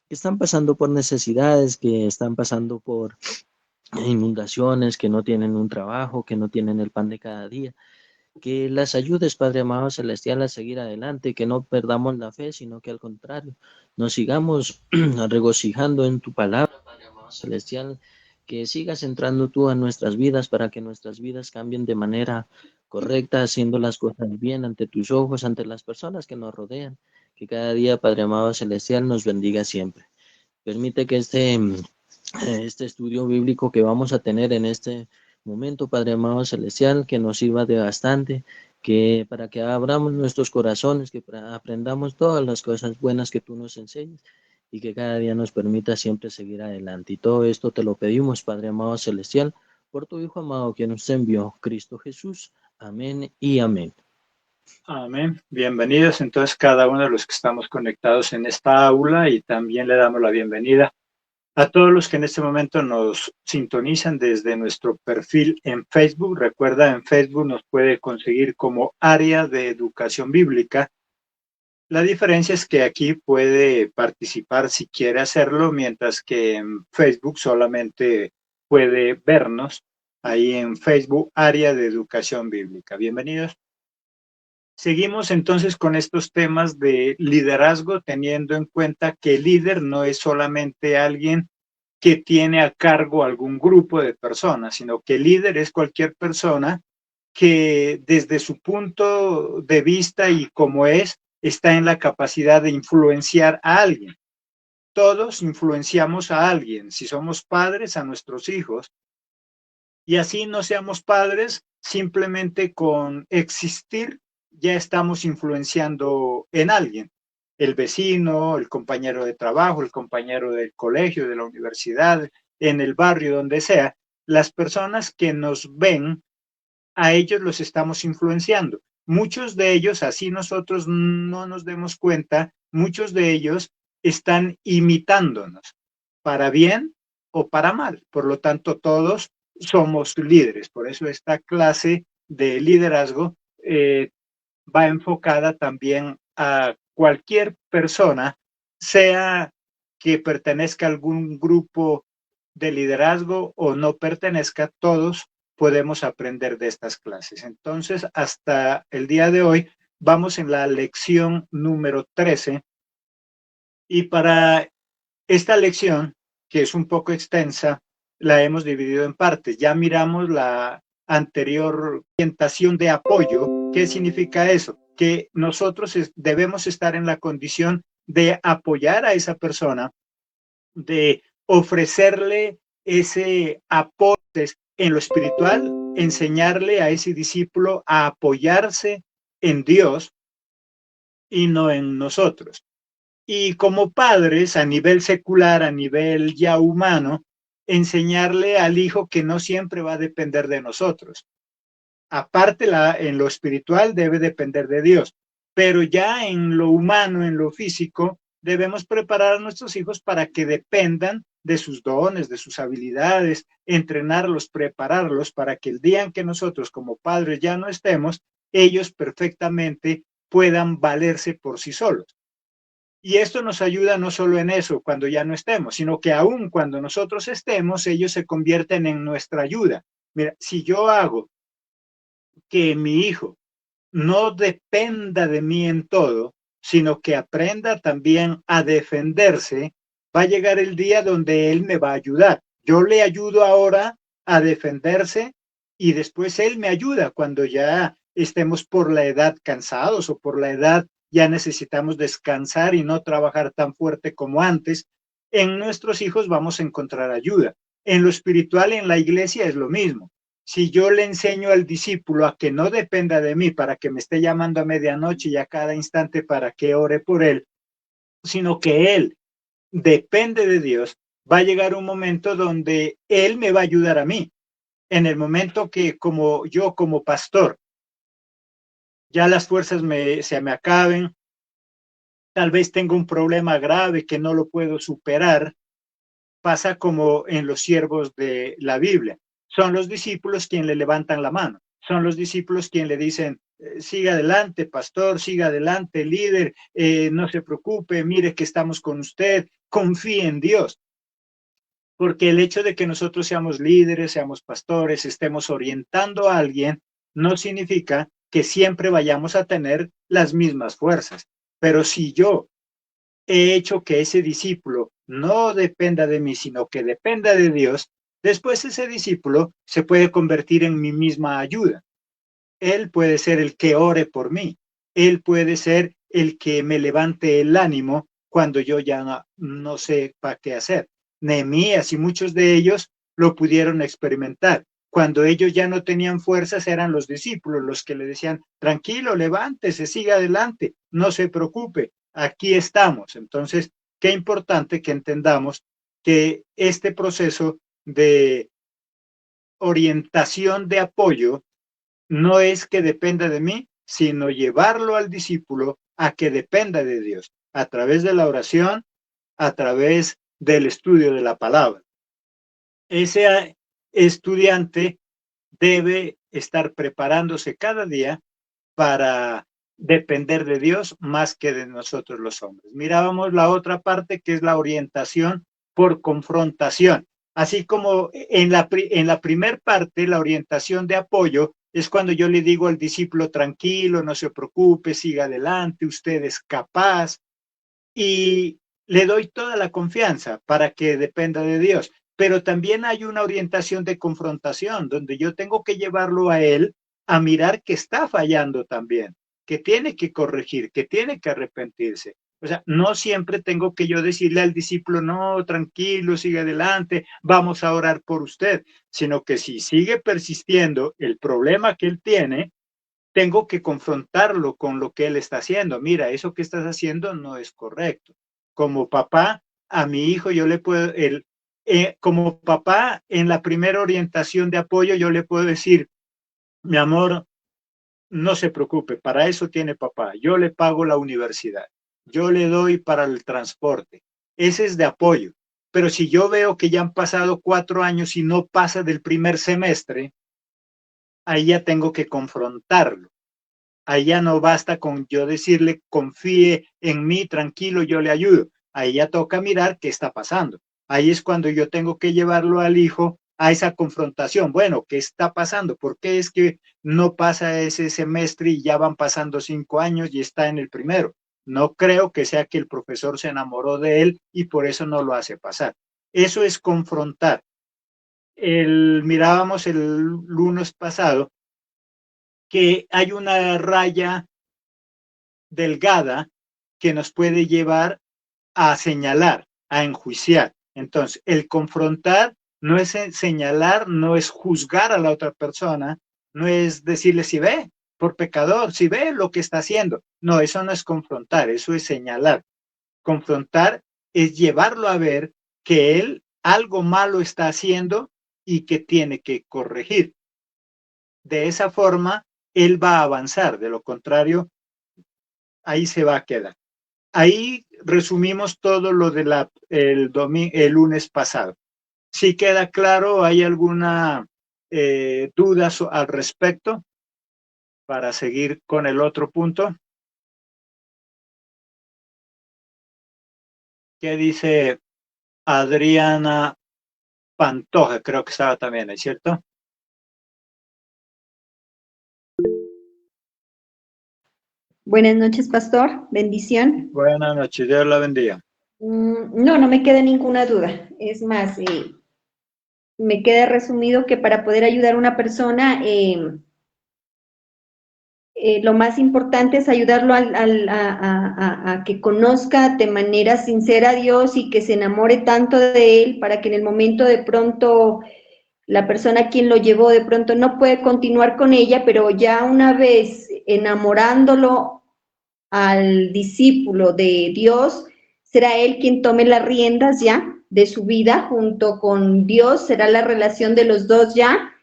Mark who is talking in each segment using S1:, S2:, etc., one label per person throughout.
S1: que están pasando por necesidades, que están pasando por inundaciones, que no tienen un trabajo, que no tienen el pan de cada día. Que las ayudes, Padre amado celestial, a seguir adelante, que no perdamos la fe, sino que al contrario, nos sigamos regocijando en tu palabra, Padre amado celestial, que sigas entrando tú a nuestras vidas para que nuestras vidas cambien de manera correcta, haciendo las cosas bien ante tus ojos, ante las personas que nos rodean. Que cada día, Padre amado celestial, nos bendiga siempre. Permite que este estudio bíblico que vamos a tener en este momento, Padre amado celestial, que nos sirva de bastante, que para que abramos nuestros corazones, que aprendamos todas las cosas buenas que tú nos enseñas y que cada día nos permita siempre seguir adelante. Y todo esto te lo pedimos, Padre amado celestial, por tu Hijo amado que nos envió, Cristo Jesús. Amén y amén.
S2: Amén. Bienvenidos entonces cada uno de los que estamos conectados en esta aula, y también le damos la bienvenida a todos los que en este momento nos sintonizan desde nuestro perfil en Facebook. Recuerda, en Facebook nos puede conseguir como Área de Educación Bíblica. La diferencia es que aquí puede participar si quiere hacerlo, mientras que en Facebook solamente puede vernos. Ahí en Facebook, Área de Educación Bíblica. Bienvenidos. Seguimos entonces con estos temas de liderazgo, teniendo en cuenta que el líder no es solamente alguien que tiene a cargo algún grupo de personas, sino que el líder es cualquier persona que desde su punto de vista y como es, está en la capacidad de influenciar a alguien. Todos influenciamos a alguien, si somos padres, a nuestros hijos, y así no seamos padres, simplemente con existir ya estamos influenciando en alguien. El vecino, el compañero de trabajo, el compañero del colegio, de la universidad, en el barrio, donde sea. Las personas que nos ven, a ellos los estamos influenciando. Muchos de ellos, así nosotros no nos demos cuenta, muchos de ellos están imitándonos, para bien o para mal. Por lo tanto, todos somos líderes. Por eso esta clase de liderazgo va enfocada también a cualquier persona, sea que pertenezca a algún grupo de liderazgo o no pertenezca, todos podemos aprender de estas clases. Entonces, hasta el día de hoy, vamos en la lección número 13, y para esta lección, que es un poco extensa, la hemos dividido en partes. Ya miramos la anterior orientación de apoyo. ¿Qué significa eso? Que nosotros debemos estar en la condición de apoyar a esa persona, de ofrecerle ese apoyo en lo espiritual, enseñarle a ese discípulo a apoyarse en Dios y no en nosotros. Y como padres, a nivel secular, a nivel ya humano, enseñarle al hijo que no siempre va a depender de nosotros. Aparte, en lo espiritual debe depender de Dios, pero ya en lo humano, en lo físico, debemos preparar a nuestros hijos para que dependan de sus dones, de sus habilidades, entrenarlos, prepararlos para que el día en que nosotros como padres ya no estemos, ellos perfectamente puedan valerse por sí solos. Y esto nos ayuda no solo en eso, cuando ya no estemos, sino que aún cuando nosotros estemos, ellos se convierten en nuestra ayuda. Mira, si yo hago que mi hijo no dependa de mí en todo, sino que aprenda también a defenderse, va a llegar el día donde él me va a ayudar. Yo le ayudo ahora a defenderse y después él me ayuda cuando ya estemos por la edad cansados o por la edad ya necesitamos descansar y no trabajar tan fuerte como antes. En nuestros hijos vamos a encontrar ayuda. En lo espiritual, en la iglesia es lo mismo. Si yo le enseño al discípulo a que no dependa de mí para que me esté llamando a medianoche y a cada instante para que ore por él, sino que él depende de Dios, va a llegar un momento donde él me va a ayudar a mí. En el momento que como yo como pastor, ya las fuerzas se me acaben, tal vez tengo un problema grave que no lo puedo superar, pasa como en los siervos de la Biblia. Son los discípulos quienes le levantan la mano. Son los discípulos quienes le dicen, siga adelante, pastor, siga adelante, líder, no se preocupe, mire que estamos con usted, confíe en Dios. Porque el hecho de que nosotros seamos líderes, seamos pastores, estemos orientando a alguien, no significa que siempre vayamos a tener las mismas fuerzas. Pero si yo he hecho que ese discípulo no dependa de mí, sino que dependa de Dios, después ese discípulo se puede convertir en mi misma ayuda. Él puede ser el que ore por mí. Él puede ser el que me levante el ánimo cuando yo ya no sé para qué hacer. Nehemías y muchos de ellos lo pudieron experimentar. Cuando ellos ya no tenían fuerzas, eran los discípulos los que le decían, tranquilo, levántese, siga adelante, no se preocupe, aquí estamos. Entonces, qué importante que entendamos que este proceso de orientación de apoyo no es que dependa de mí, sino llevarlo al discípulo a que dependa de Dios, a través de la oración, a través del estudio de la palabra. Ese estudiante debe estar preparándose cada día para depender de Dios más que de nosotros los hombres. Mirábamos la otra parte que es la orientación por confrontación. Así como en la primer parte, la orientación de apoyo es cuando yo le digo al discípulo, tranquilo, no se preocupe, siga adelante, usted es capaz, y le doy toda la confianza para que dependa de Dios. Pero también hay una orientación de confrontación, donde yo tengo que llevarlo a él a mirar que está fallando también, que tiene que corregir, que tiene que arrepentirse. O sea, no siempre tengo que yo decirle al discípulo, no, tranquilo, sigue adelante, vamos a orar por usted, sino que si sigue persistiendo el problema que él tiene, tengo que confrontarlo con lo que él está haciendo. Mira, eso que estás haciendo no es correcto. Como papá, a mi hijo yo le puedo, como papá, en la primera orientación de apoyo, yo le puedo decir, mi amor, no se preocupe, para eso tiene papá. Yo le pago la universidad, yo le doy para el transporte. Ese es de apoyo. Pero si yo veo que ya han pasado 4 años y no pasa del primer semestre, ahí ya tengo que confrontarlo. Ahí ya no basta con yo decirle, confíe en mí, tranquilo, yo le ayudo. Ahí ya toca mirar qué está pasando. Ahí es cuando yo tengo que llevarlo al hijo a esa confrontación. Bueno, ¿qué está pasando? ¿Por qué es que no pasa ese semestre y ya van pasando 5 años y está en el primero? No creo que sea que el profesor se enamoró de él y por eso no lo hace pasar. Eso es confrontar. Mirábamos el lunes pasado que hay una raya delgada que nos puede llevar a señalar, a enjuiciar. Entonces, el confrontar no es señalar, no es juzgar a la otra persona, no es decirle si ve, por pecador, si ve lo que está haciendo. No, eso no es confrontar, eso es señalar. Confrontar es llevarlo a ver que él algo malo está haciendo y que tiene que corregir. De esa forma, él va a avanzar, de lo contrario, ahí se va a quedar. Ahí resumimos todo lo de el lunes pasado. Si queda claro, ¿hay alguna duda al respecto para seguir con el otro punto? ¿Qué dice Adriana Pantoja? Creo que estaba también, ¿es cierto?
S3: Buenas noches, pastor. Bendición.
S2: Buenas noches, Dios la bendiga.
S3: No, no me queda ninguna duda. Es más, me queda resumido que para poder ayudar a una persona, lo más importante es ayudarlo a que conozca de manera sincera a Dios y que se enamore tanto de Él para que en el momento de pronto la persona a quien lo llevó de pronto no puede continuar con ella, pero ya una vez enamorándolo al discípulo de Dios, será él quien tome las riendas ya de su vida junto con Dios, será la relación de los dos ya.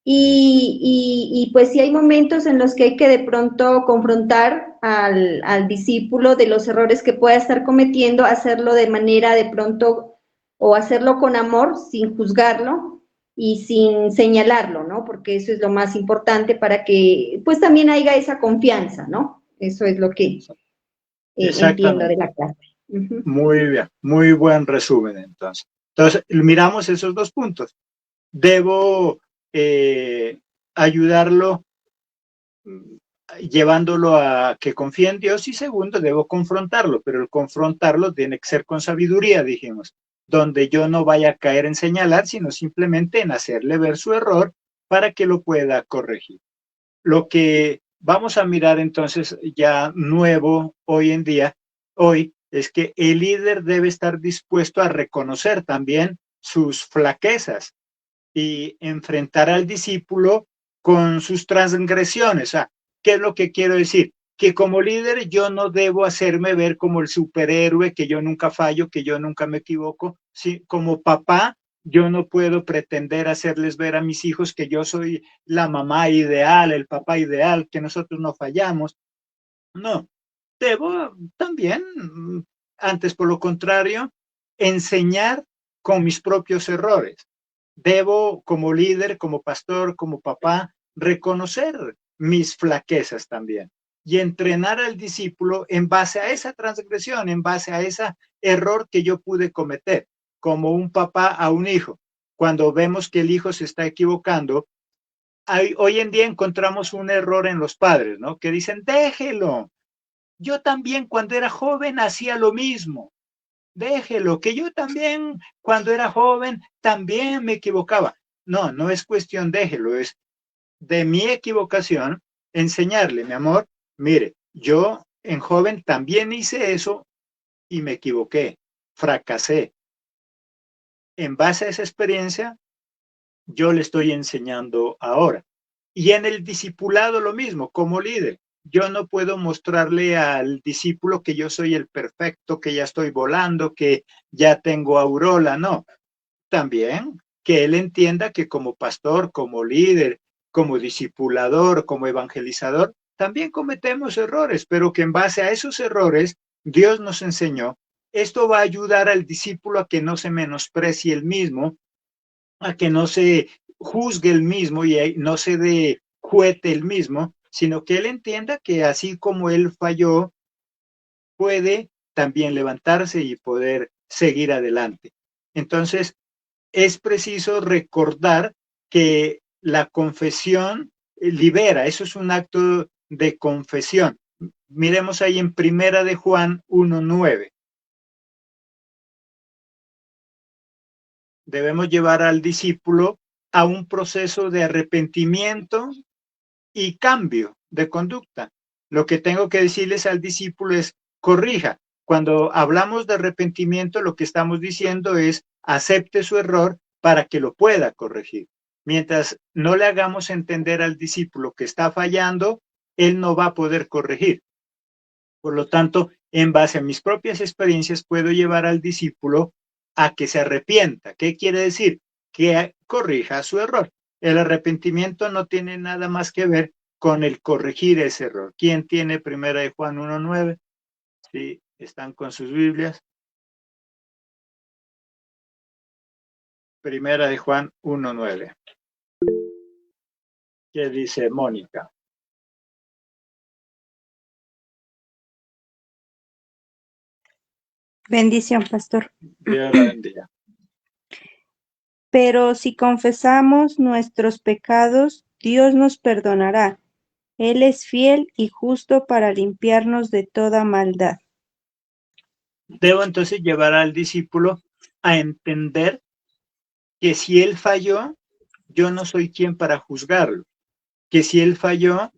S3: Y pues sí hay momentos en los que hay que de pronto confrontar al discípulo de los errores que pueda estar cometiendo, hacerlo de manera de pronto o hacerlo con amor sin juzgarlo, y sin señalarlo, ¿no? Porque eso es lo más importante para que pues también haya esa confianza, ¿no? Eso es lo que entiendo de
S2: Exactamente.
S3: la clase. Uh-huh.
S2: Muy bien, muy buen resumen entonces. Entonces, miramos esos dos puntos. Debo ayudarlo llevándolo a que confíe en Dios, y segundo, debo confrontarlo, pero el confrontarlo tiene que ser con sabiduría, dijimos, donde yo no vaya a caer en señalar, sino simplemente en hacerle ver su error para que lo pueda corregir. Lo que vamos a mirar entonces ya nuevo hoy en día, hoy, es que el líder debe estar dispuesto a reconocer también sus flaquezas y enfrentar al discípulo con sus transgresiones. O sea, ¿qué es lo que quiero decir? Que como líder yo no debo hacerme ver como el superhéroe, que yo nunca fallo, que yo nunca me equivoco. Sí, como papá, yo no puedo pretender hacerles ver a mis hijos que yo soy la mamá ideal, el papá ideal, que nosotros no fallamos. No, debo también, antes por lo contrario, enseñar con mis propios errores. Debo, como líder, como pastor, como papá, reconocer mis flaquezas también y entrenar al discípulo en base a esa transgresión, en base a ese error que yo pude cometer, como un papá a un hijo. Cuando vemos que el hijo se está equivocando, hoy en día encontramos un error en los padres, ¿no? Que dicen, déjelo. Yo también cuando era joven hacía lo mismo. Déjelo, que yo también cuando era joven también me equivocaba. No, no es cuestión déjelo, es de mi equivocación enseñarle, mi amor, mire, yo en joven también hice eso y me equivoqué, fracasé. En base a esa experiencia, yo le estoy enseñando ahora. Y en el discipulado lo mismo, como líder. Yo no puedo mostrarle al discípulo que yo soy el perfecto, que ya estoy volando, que ya tengo aurola, no. También que él entienda que como pastor, como líder, como discipulador, como evangelizador, también cometemos errores, pero que en base a esos errores Dios nos enseñó. Esto va a ayudar al discípulo a que no se menosprecie el mismo, a que no se juzgue el mismo y no se dé juete el mismo, sino que él entienda que así como él falló, puede también levantarse y poder seguir adelante. Entonces, es preciso recordar que la confesión libera, eso es un acto de confesión. Miremos ahí en Primera de Juan 1:9. Debemos llevar al discípulo a un proceso de arrepentimiento y cambio de conducta. Lo que tengo que decirles al discípulo es, corrija. Cuando hablamos de arrepentimiento, lo que estamos diciendo es, acepte su error para que lo pueda corregir. Mientras no le hagamos entender al discípulo que está fallando, él no va a poder corregir. Por lo tanto, en base a mis propias experiencias, puedo llevar al discípulo a que se arrepienta. ¿Qué quiere decir? Que corrija su error. El arrepentimiento no tiene nada más que ver con el corregir ese error. ¿Quién tiene Primera de Juan 1:9? Sí, están con sus Biblias. Primera de Juan 1:9. ¿Qué dice Mónica?
S4: Bendición, pastor.
S2: Dios la bendiga.
S4: Pero si confesamos nuestros pecados, Dios nos perdonará. Él es fiel y justo para limpiarnos de toda maldad.
S2: Debo entonces llevar al discípulo a entender que si él falló, yo no soy quien para juzgarlo. Que si él falló,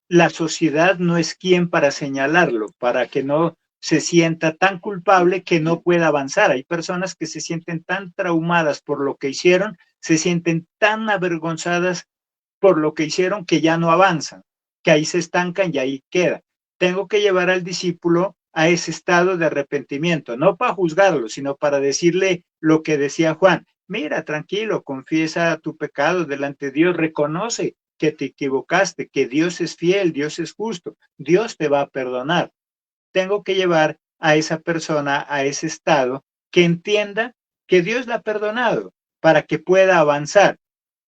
S2: la sociedad no es quien para señalarlo, para que no se sienta tan culpable que no pueda avanzar. Hay personas que se sienten tan traumadas por lo que hicieron, se sienten tan avergonzadas por lo que hicieron que ya no avanzan, que ahí se estancan y ahí queda. Tengo que llevar al discípulo a ese estado de arrepentimiento, no para juzgarlo, sino para decirle lo que decía Juan. Mira, tranquilo, confiesa tu pecado delante de Dios, reconoce que te equivocaste, que Dios es fiel, Dios es justo, Dios te va a perdonar. Tengo que llevar a esa persona a ese estado que entienda que Dios la ha perdonado, para que pueda avanzar.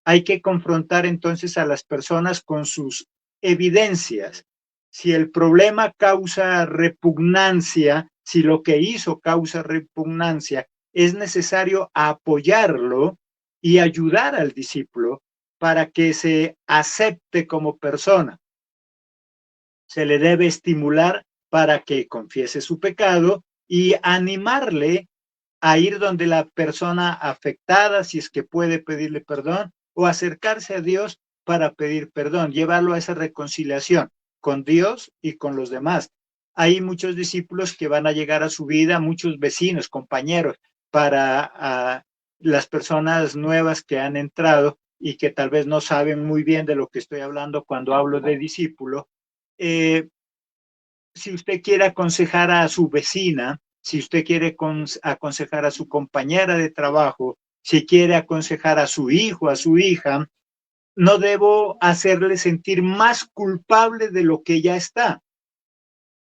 S2: Hay que confrontar entonces a las personas con sus evidencias. Si el problema causa repugnancia, si lo que hizo causa repugnancia, es necesario apoyarlo y ayudar al discípulo para que se acepte como persona. Se le debe estimular para que confiese su pecado y animarle a ir donde la persona afectada, si es que puede pedirle perdón, o acercarse a Dios para pedir perdón, llevarlo a esa reconciliación con Dios y con los demás. Hay muchos discípulos que van a llegar a su vida, muchos vecinos, compañeros, para las personas nuevas que han entrado y que tal vez no saben muy bien de lo que estoy hablando cuando hablo de discípulo. Si usted quiere aconsejar a su vecina, si usted quiere aconsejar a su compañera de trabajo, si quiere aconsejar a su hijo, a su hija, no debo hacerle sentir más culpable de lo que ya está.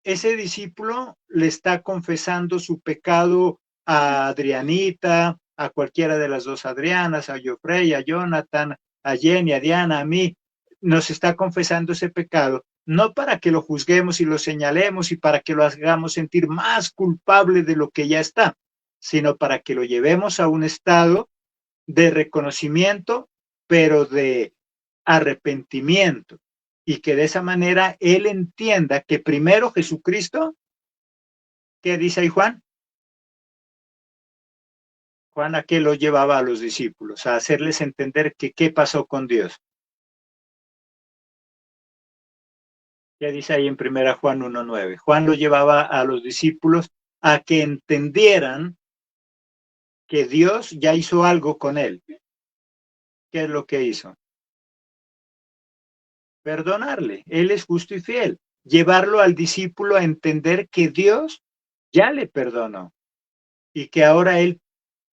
S2: Ese discípulo le está confesando su pecado a Adrianita, a cualquiera de las dos Adrianas, a Geoffrey, a Jonathan, a Jenny, a Diana, a mí. Nos está confesando ese pecado, no para que lo juzguemos y lo señalemos y para que lo hagamos sentir más culpable de lo que ya está, sino para que lo llevemos a un estado de reconocimiento, pero de arrepentimiento, y que de esa manera él entienda que primero Jesucristo, ¿qué dice ahí Juan? Juan, ¿a qué lo llevaba a los discípulos? A hacerles entender que qué pasó con Dios. ¿Qué dice ahí en 1 Juan 1:9? Juan lo llevaba a los discípulos a que entendieran que Dios ya hizo algo con él. ¿Qué es lo que hizo? Perdonarle. Él es justo y fiel. Llevarlo al discípulo a entender que Dios ya le perdonó y que ahora él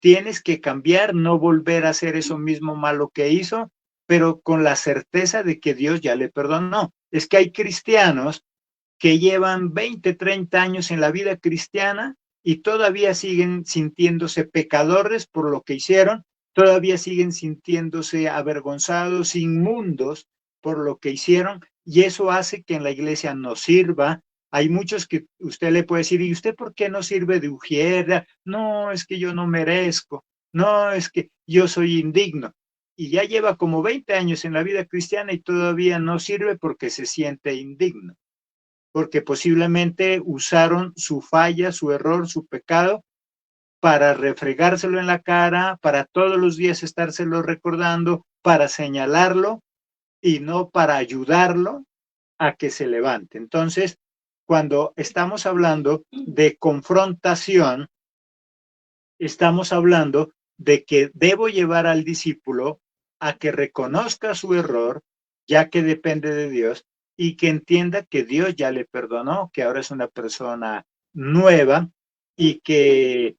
S2: tienes que cambiar, no volver a hacer eso mismo malo que hizo, pero con la certeza de que Dios ya le perdonó. Es que hay cristianos que llevan 20, 30 años en la vida cristiana y todavía siguen sintiéndose pecadores por lo que hicieron, todavía siguen sintiéndose avergonzados, inmundos por lo que hicieron, y eso hace que en la iglesia no sirva. Hay muchos que usted le puede decir, ¿y usted por qué no sirve de ujiera? No, es que yo no merezco, no, es que yo soy indigno. Y ya lleva como 20 años en la vida cristiana y todavía no sirve porque se siente indigno, porque posiblemente usaron su falla, su error, su pecado para refregárselo en la cara, para todos los días estárselo recordando, para señalarlo y no para ayudarlo a que se levante. Entonces, cuando estamos hablando de confrontación, estamos hablando de que debo llevar al discípulo a que reconozca su error, ya que depende de Dios, y que entienda que Dios ya le perdonó, que ahora es una persona nueva y que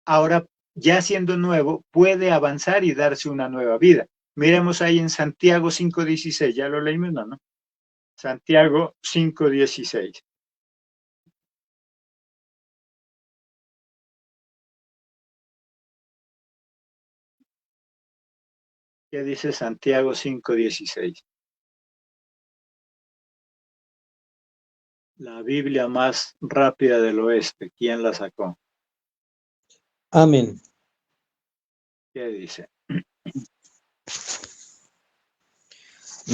S2: ahora, ya siendo nuevo, puede avanzar y darse una nueva vida. Miremos ahí en Santiago 5:16, ya lo leímos, ¿no? Santiago 5:16. ¿Qué dice Santiago 5:16? La Biblia más rápida del oeste, ¿quién la sacó?
S1: Amén.
S2: ¿Qué dice?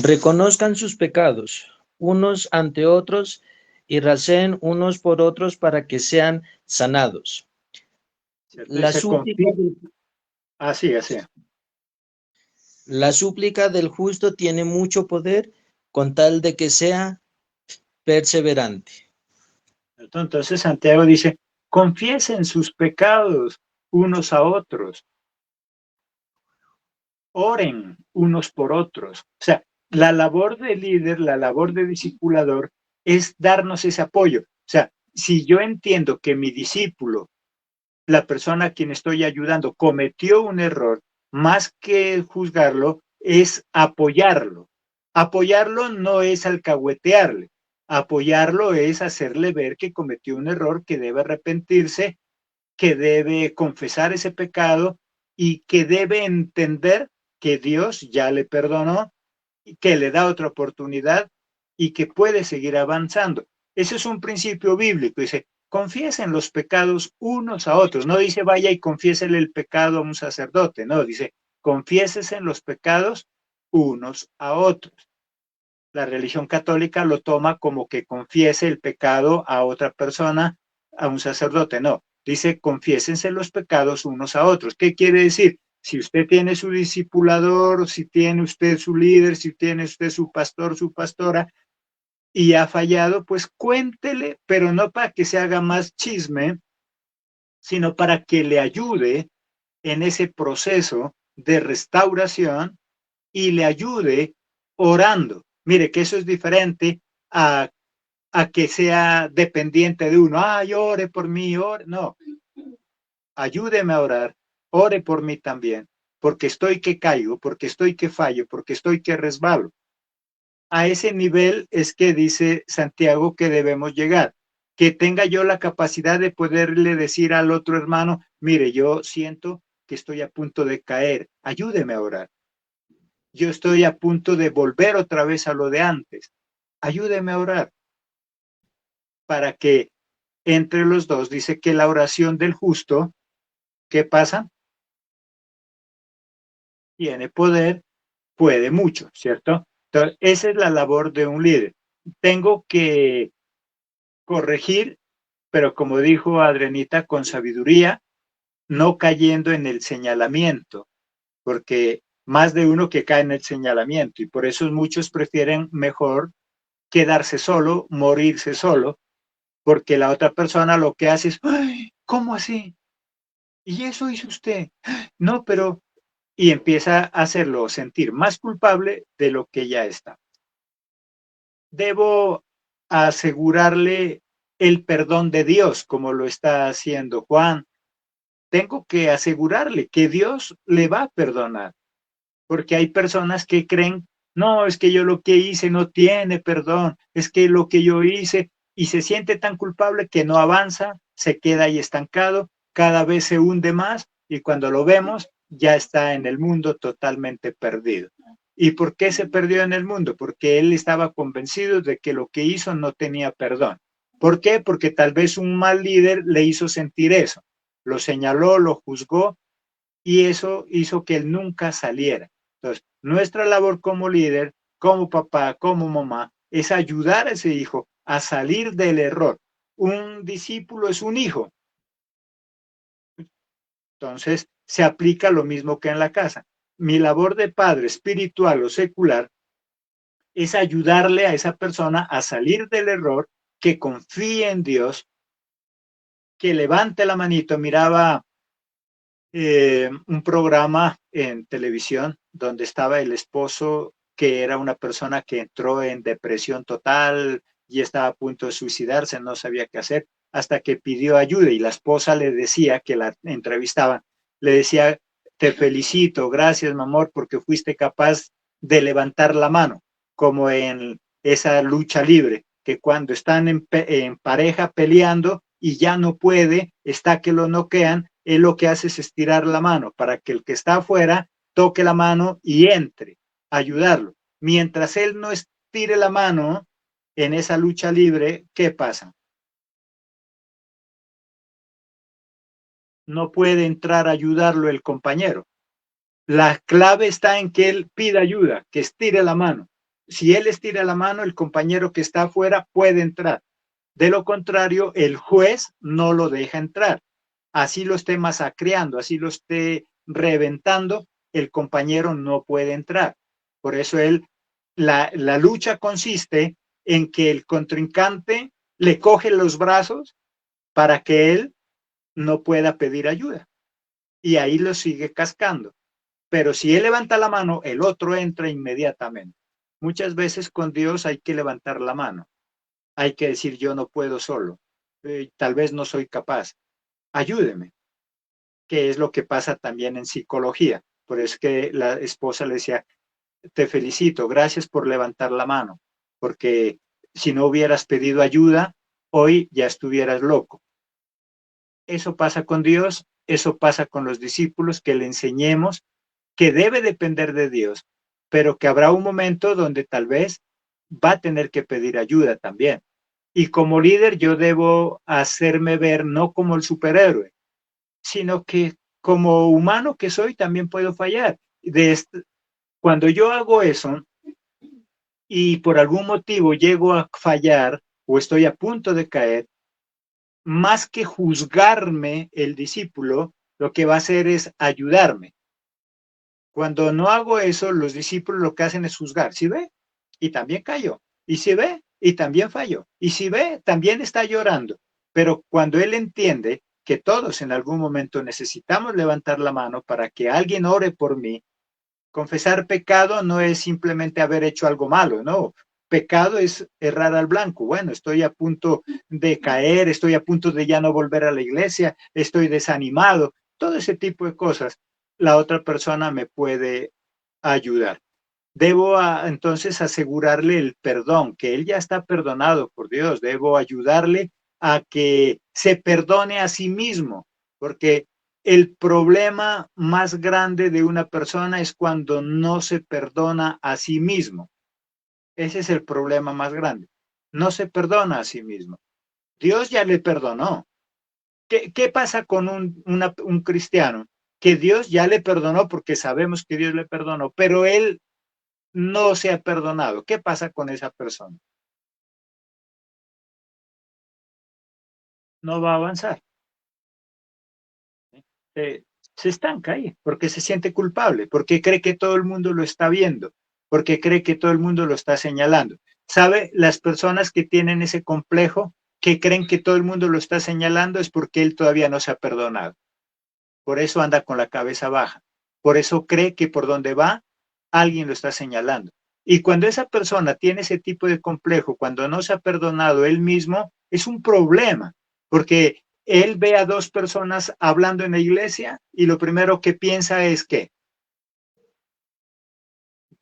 S1: Reconozcan sus pecados unos ante otros y racen unos por otros para que sean sanados. La súplica del justo tiene mucho poder con tal de que sea perseverante.
S2: Entonces Santiago dice, confiesen sus pecados unos a otros, oren unos por otros. O sea, la labor de líder, la labor de discipulador es darnos ese apoyo. O sea, si yo entiendo que mi discípulo, la persona a quien estoy ayudando, cometió un error, más que juzgarlo, es apoyarlo. Apoyarlo no es alcahuetearle. Apoyarlo es hacerle ver que cometió un error, que debe arrepentirse, que debe confesar ese pecado y que debe entender que Dios ya le perdonó, que le da otra oportunidad y que puede seguir avanzando. Ese es un principio bíblico. Dice, confiesen los pecados unos a otros. No dice vaya y confiésele el pecado a un sacerdote. No, dice confiésese los pecados unos a otros. La religión católica lo toma como que confiese el pecado a otra persona, a un sacerdote. No, dice confiésense los pecados unos a otros. ¿Qué quiere decir? Si usted tiene su discipulador, si tiene usted su líder, si tiene usted su pastor, su pastora, y ha fallado, pues cuéntele, pero no para que se haga más chisme, sino para que le ayude en ese proceso de restauración y le ayude orando. Mire que eso es diferente a que sea dependiente de uno. Ay, ore por mí, ore. No, ayúdeme a orar, ore por mí también, porque estoy que caigo, porque estoy que fallo, porque estoy que resbalo. A ese nivel es que dice Santiago que debemos llegar, que tenga yo la capacidad de poderle decir al otro hermano, mire, yo siento que estoy a punto de caer, ayúdeme a orar. Yo estoy a punto de volver otra vez a lo de antes, ayúdeme a orar. Para que entre los dos, dice que la oración del justo, ¿qué pasa? Tiene poder, puede mucho, ¿cierto? Entonces, esa es la labor de un líder. Tengo que corregir, pero como dijo Adrianita, con sabiduría, no cayendo en el señalamiento, porque más de uno que cae en el señalamiento, y por eso muchos prefieren mejor quedarse solo, morirse solo, porque la otra persona lo que hace es, ¡ay! ¿Cómo así? ¿Y eso hizo usted? No, pero... Y empieza a hacerlo sentir más culpable de lo que ya está. Debo asegurarle el perdón de Dios, como lo está haciendo Juan. Tengo que asegurarle que Dios le va a perdonar, porque hay personas que creen, no, es que yo lo que hice no tiene perdón, es que lo que yo hice, y se siente tan culpable que no avanza, se queda ahí estancado, cada vez se hunde más, y cuando lo vemos, ya está en el mundo totalmente perdido. ¿Y por qué se perdió en el mundo? Porque él estaba convencido de que lo que hizo no tenía perdón. ¿Por qué? Porque tal vez un mal líder le hizo sentir eso. Lo señaló, lo juzgó y eso hizo que él nunca saliera. Entonces, nuestra labor como líder, como papá, como mamá, es ayudar a ese hijo a salir del error. Un discípulo es un hijo. Entonces, se aplica lo mismo que en la casa. Mi labor de padre, espiritual o secular, es ayudarle a esa persona a salir del error, que confíe en Dios, que levante la manito. Miraba un programa en televisión donde estaba el esposo, que era una persona que entró en depresión total y estaba a punto de suicidarse, no sabía qué hacer, hasta que pidió ayuda y la esposa le decía, que la entrevistaban, le decía, te felicito, gracias, mi amor, porque fuiste capaz de levantar la mano, como en esa lucha libre, que cuando están en pareja peleando y ya no puede, está que lo noquean, él lo que hace es estirar la mano para que el que está afuera toque la mano y entre, ayudarlo. Mientras él no estire la mano en esa lucha libre, ¿qué pasa? No puede entrar a ayudarlo el compañero. La clave está en que él pida ayuda, que estire la mano. Si él estira la mano, el compañero que está afuera puede entrar. De lo contrario, el juez no lo deja entrar. Así lo esté masacreando, así lo esté reventando, el compañero no puede entrar. Por eso la lucha consiste en que el contrincante le coge los brazos para que él no pueda pedir ayuda. Y ahí lo sigue cascando. Pero si él levanta la mano, el otro entra inmediatamente. Muchas veces con Dios hay que levantar la mano. Hay que decir, yo no puedo solo. Tal vez no soy capaz. Ayúdeme. Que es lo que pasa también en psicología. Por eso es que la esposa le decía, te felicito, gracias por levantar la mano, porque si no hubieras pedido ayuda, hoy ya estuvieras loco. Eso pasa con Dios eso pasa con los discípulos, que le enseñemos que debe depender de Dios, pero que habrá un momento donde tal vez va a tener que pedir ayuda también. Y como líder yo debo hacerme ver no como el superhéroe, sino que como humano que soy también puedo fallar. Cuando yo hago eso y por algún motivo llego a fallar o estoy a punto de caer, más que juzgarme el discípulo, lo que va a hacer es ayudarme. Cuando no hago eso, los discípulos lo que hacen es juzgar. ¿Sí ve? Y también cayó. Y si ve, y también falló. Y si ve, también está llorando. Pero cuando él entiende que todos en algún momento necesitamos levantar la mano para que alguien ore por mí, confesar pecado no es simplemente haber hecho algo malo, no. Pecado es errar al blanco. Bueno, estoy a punto de caer, estoy a punto de ya no volver a la iglesia, estoy desanimado, todo ese tipo de cosas. La otra persona me puede ayudar. Debo entonces asegurarle el perdón, que él ya está perdonado por Dios. Debo ayudarle a que se perdone a sí mismo, porque el problema más grande de una persona es cuando no se perdona a sí mismo. Ese es el problema más grande. No se perdona a sí mismo. Dios ya le perdonó. ¿Qué pasa con un cristiano? Que Dios ya le perdonó porque sabemos que Dios le perdonó, pero él no se ha perdonado. ¿Qué pasa con esa persona? No va a avanzar. Se estanca ahí porque se siente culpable, porque cree que todo el mundo lo está viendo, porque cree que todo el mundo lo está señalando. ¿Sabe? Las personas que tienen ese complejo, que creen que todo el mundo lo está señalando, es porque él todavía no se ha perdonado. Por eso anda con la cabeza baja. Por eso cree que por donde va, alguien lo está señalando. Y cuando esa persona tiene ese tipo de complejo, cuando no se ha perdonado él mismo, es un problema, porque él ve a dos personas hablando en la iglesia y lo primero que piensa es que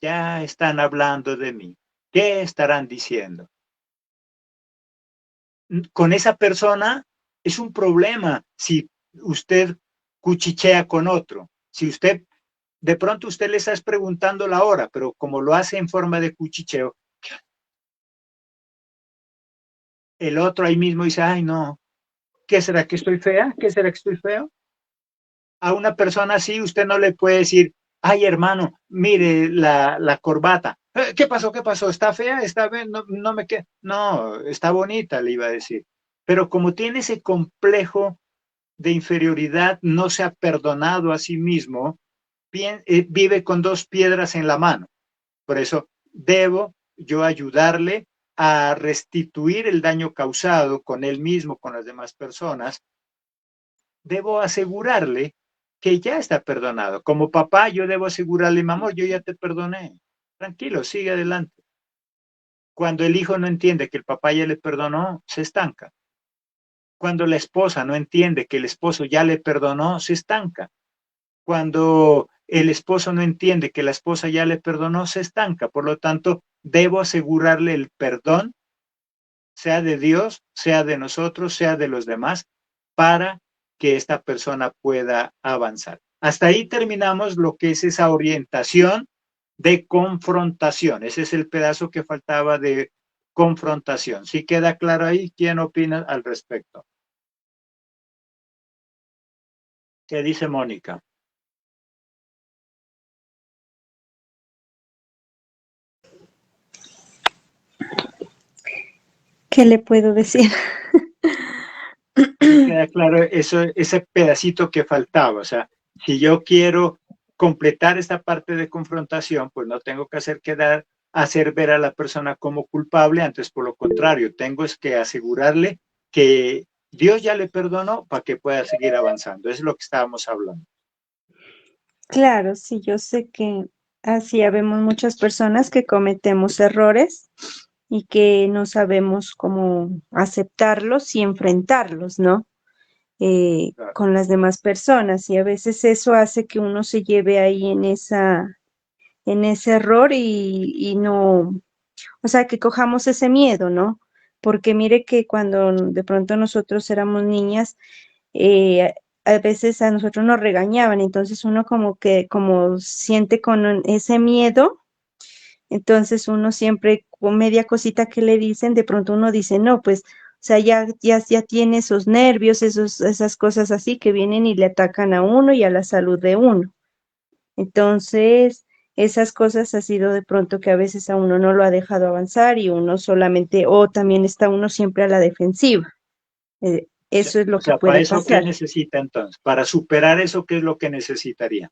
S2: ya están hablando de mí. ¿Qué estarán diciendo? Con esa persona es un problema si usted cuchichea con otro, si usted de pronto usted le está preguntando la hora, pero como lo hace en forma de cuchicheo, el otro ahí mismo dice, ay no, ¿qué será que estoy fea? ¿Qué será que estoy feo? A una persona así usted no le puede decir, ay hermano, mire la corbata. ¿Qué pasó? ¿Qué pasó? ¿Está fea? ¿Está bien? No, no me queda. No, está bonita, le iba a decir. Pero como tiene ese complejo de inferioridad, no se ha perdonado a sí mismo, vive con dos piedras en la mano. Por eso debo yo ayudarle a restituir el daño causado con él mismo, con las demás personas. Debo asegurarle que ya está perdonado. Como papá, yo debo asegurarle, mi amor, yo ya te perdoné. Tranquilo, sigue adelante. Cuando el hijo no entiende que el papá ya le perdonó, se estanca. Cuando la esposa no entiende que el esposo ya le perdonó, se estanca. Cuando el esposo no entiende que la esposa ya le perdonó, se estanca. Por lo tanto, debo asegurarle el perdón, sea de Dios, sea de nosotros, sea de los demás, para que esta persona pueda avanzar. Hasta ahí terminamos lo que es esa orientación de confrontación. Ese es el pedazo que faltaba de confrontación. ¿Sí queda claro ahí? ¿Quién opina al respecto? ¿Qué dice Mónica?
S4: ¿Qué le puedo decir?
S2: Queda claro eso, ese pedacito que faltaba. O sea, si yo quiero completar esta parte de confrontación, pues no tengo que hacer ver a la persona como culpable, antes por lo contrario, tengo es que asegurarle que Dios ya le perdonó para que pueda seguir avanzando. Es lo que estábamos hablando.
S4: Claro, sí, yo sé que así habemos muchas personas que cometemos errores y que no sabemos cómo aceptarlos y enfrentarlos, ¿no?
S2: Claro.
S4: Con las demás personas, y a veces eso hace que uno se lleve ahí en ese error y no, o sea, que cojamos ese miedo, ¿no? Porque mire que cuando de pronto nosotros éramos niñas, a veces a nosotros nos regañaban, entonces uno como siente con ese miedo, entonces uno siempre con media cosita que le dicen, de pronto uno dice, no, pues, o sea, ya tiene esos nervios, esas cosas así que vienen y le atacan a uno y a la salud de uno. Entonces, esas cosas ha sido de pronto que a veces a uno no lo ha dejado avanzar y uno solamente, o también está uno siempre a la defensiva. Eso es lo
S2: O
S4: que
S2: sea, ¿para
S4: puede
S2: eso qué
S4: pasar.
S2: necesita entonces? Para superar eso, ¿qué es lo que necesitaría?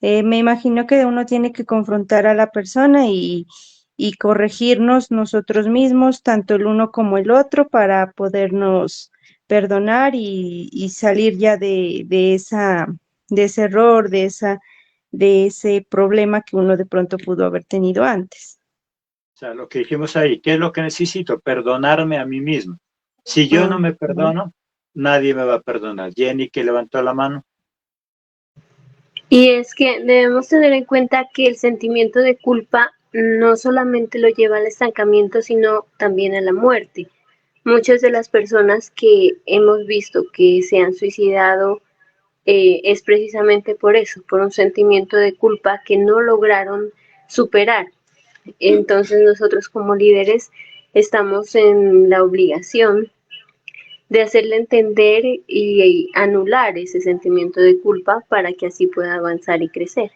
S4: Me imagino que uno tiene que confrontar a la persona y corregirnos nosotros mismos, tanto el uno como el otro, para podernos perdonar y salir ya de ese error, de ese problema que uno de pronto pudo haber tenido antes.
S2: O sea, lo que dijimos ahí, ¿qué es lo que necesito? Perdonarme a mí mismo. Si yo no me
S4: Ujú.
S2: perdono, nadie me va a perdonar. Jenny, que levantó la mano.
S5: Y es que debemos tener en cuenta que el sentimiento de culpa no solamente lo lleva al estancamiento, sino también a la muerte. Muchas de las personas que hemos visto que se han suicidado es precisamente por eso, por un sentimiento de culpa que no lograron superar. Entonces nosotros como líderes estamos en la obligación de hacerle entender y anular ese sentimiento de culpa para que así pueda avanzar y crecer.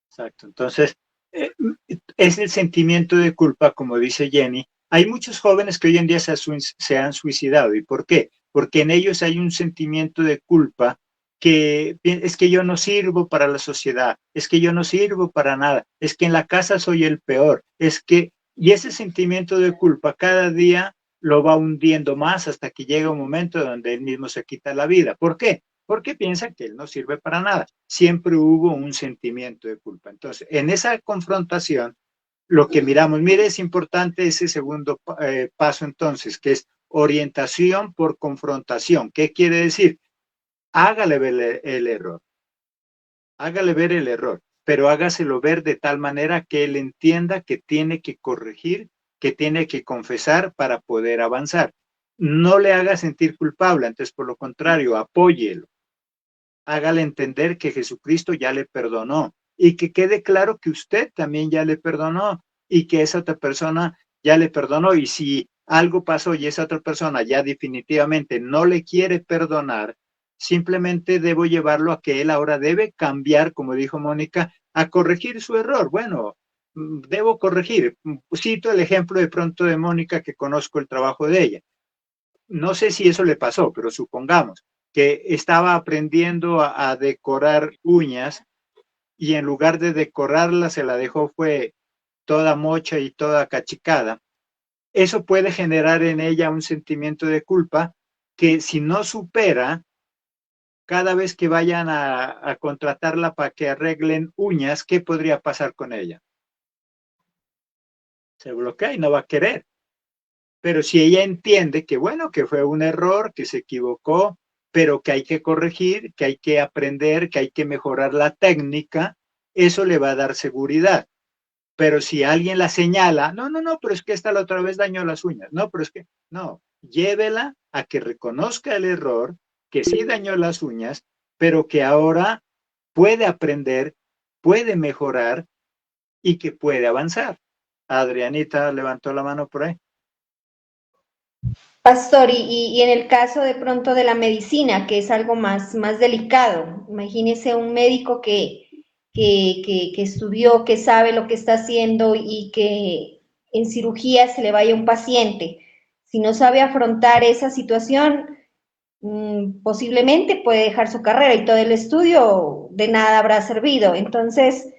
S2: Exacto. Entonces, eh, es el sentimiento de culpa, como dice Jenny. Hay muchos jóvenes que hoy en día se han suicidado. ¿Y por qué? Porque en ellos hay un sentimiento de culpa que es que yo no sirvo para la sociedad, es que yo no sirvo para nada, es que en la casa soy el peor, y ese sentimiento de culpa cada día lo va hundiendo más hasta que llega un momento donde él mismo se quita la vida. ¿Por qué? Porque piensa que él no sirve para nada. Siempre hubo un sentimiento de culpa. Entonces, en esa confrontación, lo que miramos, mire, es importante ese segundo paso entonces, que es orientación por confrontación. ¿Qué quiere decir? Hágale ver el error, hágale ver el error, pero hágaselo ver de tal manera que él entienda que tiene que corregir, que tiene que confesar para poder avanzar. No le haga sentir culpable, entonces por lo contrario, apóyelo. Hágale entender que Jesucristo ya le perdonó y que quede claro que usted también ya le perdonó y que esa otra persona ya le perdonó. Y si algo pasó y esa otra persona ya definitivamente no le quiere perdonar, simplemente debo llevarlo a que él ahora debe cambiar, como dijo Mónica, a corregir su error. Bueno, debo corregir. Cito el ejemplo de pronto de Mónica, que conozco el trabajo de ella. No sé si eso le pasó, pero supongamos que estaba aprendiendo a decorar uñas y en lugar de decorarla se la dejó fue toda mocha y toda cachicada. Eso puede generar en ella un sentimiento de culpa que si no supera, cada vez que vayan a contratarla para que arreglen uñas, ¿qué podría pasar con ella? Se bloquea y no va a querer. Pero si ella entiende que, bueno, que fue un error, que se equivocó, pero que hay que corregir, que hay que aprender, que hay que mejorar la técnica, eso le va a dar seguridad. Pero si alguien la señala, no, pero es que esta la otra vez dañó las uñas, no, pero es que, no, llévela a que reconozca el error, que sí dañó las uñas, pero que ahora puede aprender, puede mejorar y que puede avanzar. Adrianita levantó la mano por ahí.
S3: Pastor, y en el caso de pronto de la medicina, que es algo más delicado, imagínese un médico que estudió, que sabe lo que está haciendo y que en cirugía se le vaya un paciente. Si no sabe afrontar esa situación, posiblemente puede dejar su carrera y todo el estudio de nada habrá servido. Entonces,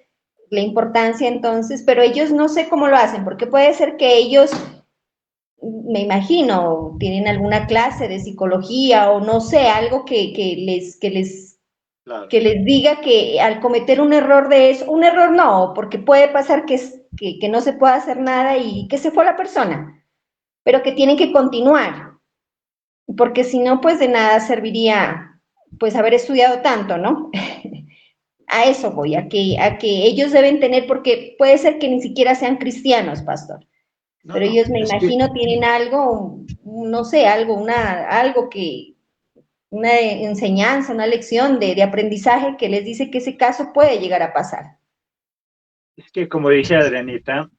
S3: la importancia entonces, pero ellos no sé cómo lo hacen, porque puede ser que ellos me imagino, tienen alguna clase de psicología o no sé, algo
S2: Claro.
S3: que les diga que al cometer un error de eso, un error no, porque puede pasar que no se pueda hacer nada y que se fue la persona, pero que tienen que continuar, porque si no, pues de nada serviría pues haber estudiado tanto, ¿no? A eso voy, a que ellos deben tener, porque puede ser que ni siquiera sean cristianos, pastor.
S2: No,
S3: Pero
S2: no,
S3: ellos me
S2: es que
S3: imagino tienen algo, no sé, algo una enseñanza, una lección de aprendizaje que les dice que ese caso puede llegar a pasar.
S2: Es que, como dice Adrianita,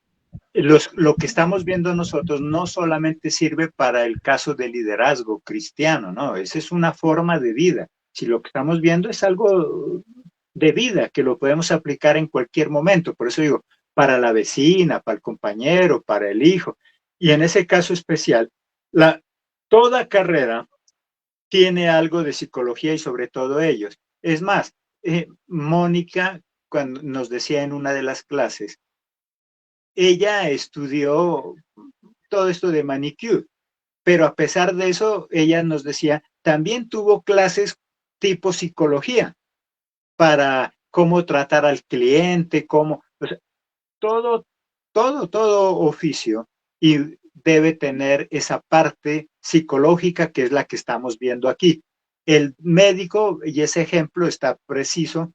S2: lo que estamos viendo nosotros no solamente sirve para el caso de liderazgo cristiano, ¿no? Esa es una forma de vida. Si lo que estamos viendo es algo de vida, que lo podemos aplicar en cualquier momento. Por eso digo, para la vecina, para el compañero, para el hijo. Y en ese caso especial, toda carrera tiene algo de psicología y sobre todo ellos. Es más, Mónica, cuando nos decía en una de las clases, ella estudió todo esto de manicure, pero a pesar de eso, ella nos decía, también tuvo clases tipo psicología para cómo tratar al cliente, cómo, o sea, todo oficio y debe tener esa parte psicológica que es la que estamos viendo aquí. El médico, y ese ejemplo está preciso,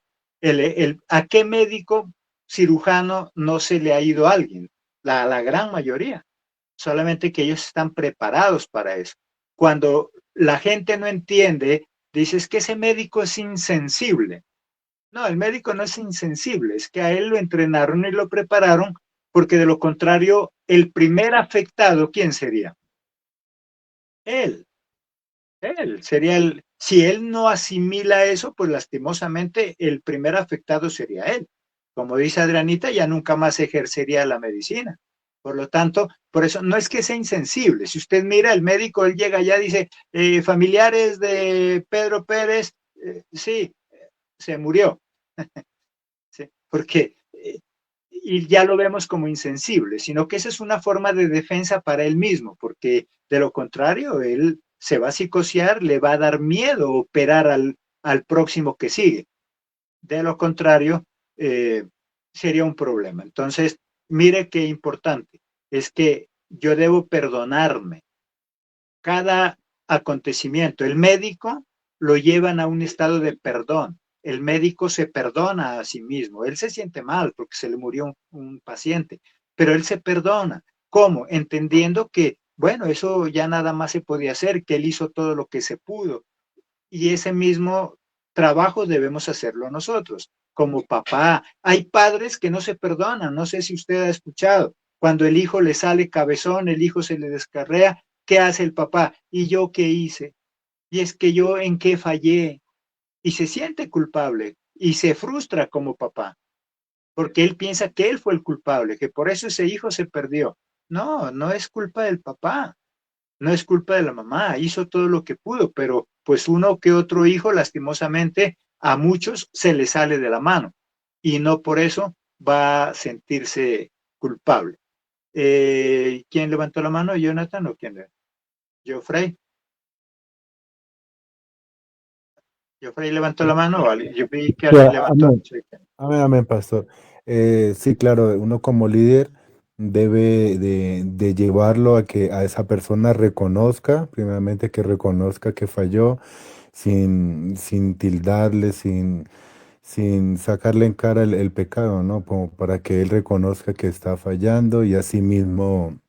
S2: ¿a qué médico cirujano no se le ha ido a alguien? La gran mayoría, solamente que ellos están preparados para eso. Cuando la gente no entiende, dices que ese médico es insensible. No, el médico no es insensible, es que a él lo entrenaron y lo prepararon, porque de lo contrario, el primer afectado, ¿quién sería? Él. Él sería si él no asimila eso, pues lastimosamente el primer afectado sería él. Como dice Adrianita, ya nunca más ejercería la medicina. Por lo tanto, por eso no es que sea insensible. Si usted mira, el médico, él llega allá, dice, familiares de Pedro Pérez, sí, se murió. ¿Sí? Porque, y ya lo vemos como insensible, sino que esa es una forma de defensa para él mismo, porque de lo contrario, él se va a psicosear, le va a dar miedo operar al próximo que sigue. De lo contrario, sería un problema. Entonces, mire qué importante, es que yo debo perdonarme cada acontecimiento. El médico lo llevan a un estado de perdón. El médico se perdona a sí mismo. Él se siente mal porque se le murió un paciente, pero él se perdona. ¿Cómo? Entendiendo que, bueno, eso ya nada más se podía hacer, que él hizo todo lo que se pudo. Y ese mismo trabajo debemos hacerlo nosotros. Como papá, hay padres que no se perdonan. No sé si usted ha escuchado. Cuando el hijo le sale cabezón, el hijo se le descarrea, ¿qué hace el papá? ¿Y yo qué hice? Y es que yo en qué fallé. Y se siente culpable y se frustra como papá, porque él piensa que él fue el culpable, que por eso ese hijo se perdió. No, no es culpa del papá, no es culpa de la mamá, hizo todo lo que pudo, pero pues uno que otro hijo, lastimosamente, a muchos se le sale de la mano y no por eso va a sentirse culpable. ¿Quién levantó la mano? ¿Jonathan o quién? ¿Geoffrey? ¿Geoffrey levantó la mano? ¿Vale? Yo vi que alguien levantó.
S6: Amén. Amén, pastor. Sí, claro, uno como líder debe de llevarlo a que a esa persona reconozca, primeramente que reconozca que falló, sin tildarle, sin sacarle en cara el pecado, ¿no? Como para que él reconozca que está fallando y así mismo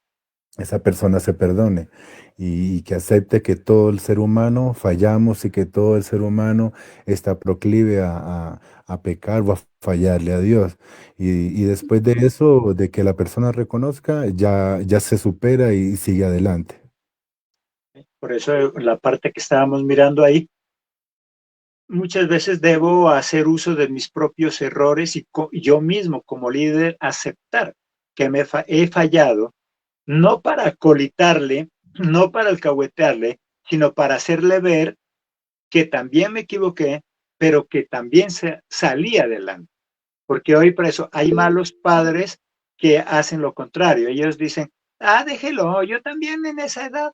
S6: esa persona se perdone y que acepte que todo el ser humano fallamos y que todo el ser humano está proclive a pecar o a fallarle a Dios. Y después de eso, de que la persona reconozca, ya se supera y sigue adelante.
S2: Por eso la parte que estábamos mirando ahí, muchas veces debo hacer uso de mis propios errores y yo mismo como líder aceptar que he fallado, no para colitarle, no para alcahuetearle, sino para hacerle ver que también me equivoqué, pero que también salí adelante. Porque hoy por eso hay malos padres que hacen lo contrario. Ellos dicen, déjelo, yo también en esa edad,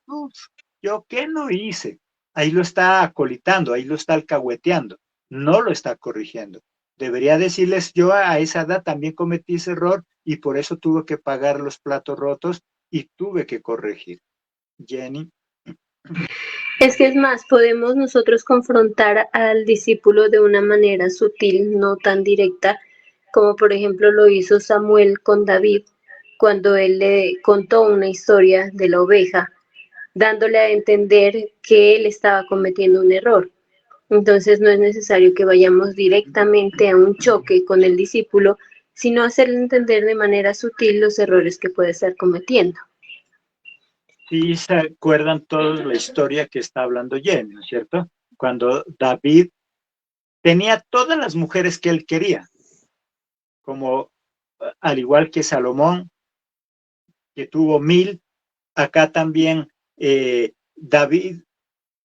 S2: yo qué no hice. Ahí lo está acolitando, ahí lo está alcahueteando, no lo está corrigiendo. Debería decirles, yo a esa edad también cometí ese error y por eso tuve que pagar los platos rotos y tuve que corregir. Jenny.
S5: Es que es más, podemos nosotros confrontar al discípulo de una manera sutil, no tan directa, como por ejemplo lo hizo Samuel con David, cuando él le contó una historia de la oveja dándole a entender que él estaba cometiendo un error. Entonces no es necesario que vayamos directamente a un choque con el discípulo, sino hacerle entender de manera sutil los errores que puede estar cometiendo.
S2: Sí, se acuerdan todos la historia que está hablando Jenny, ¿no es cierto? Cuando David tenía todas las mujeres que él quería, como al igual que Salomón, que tuvo 1000, acá también David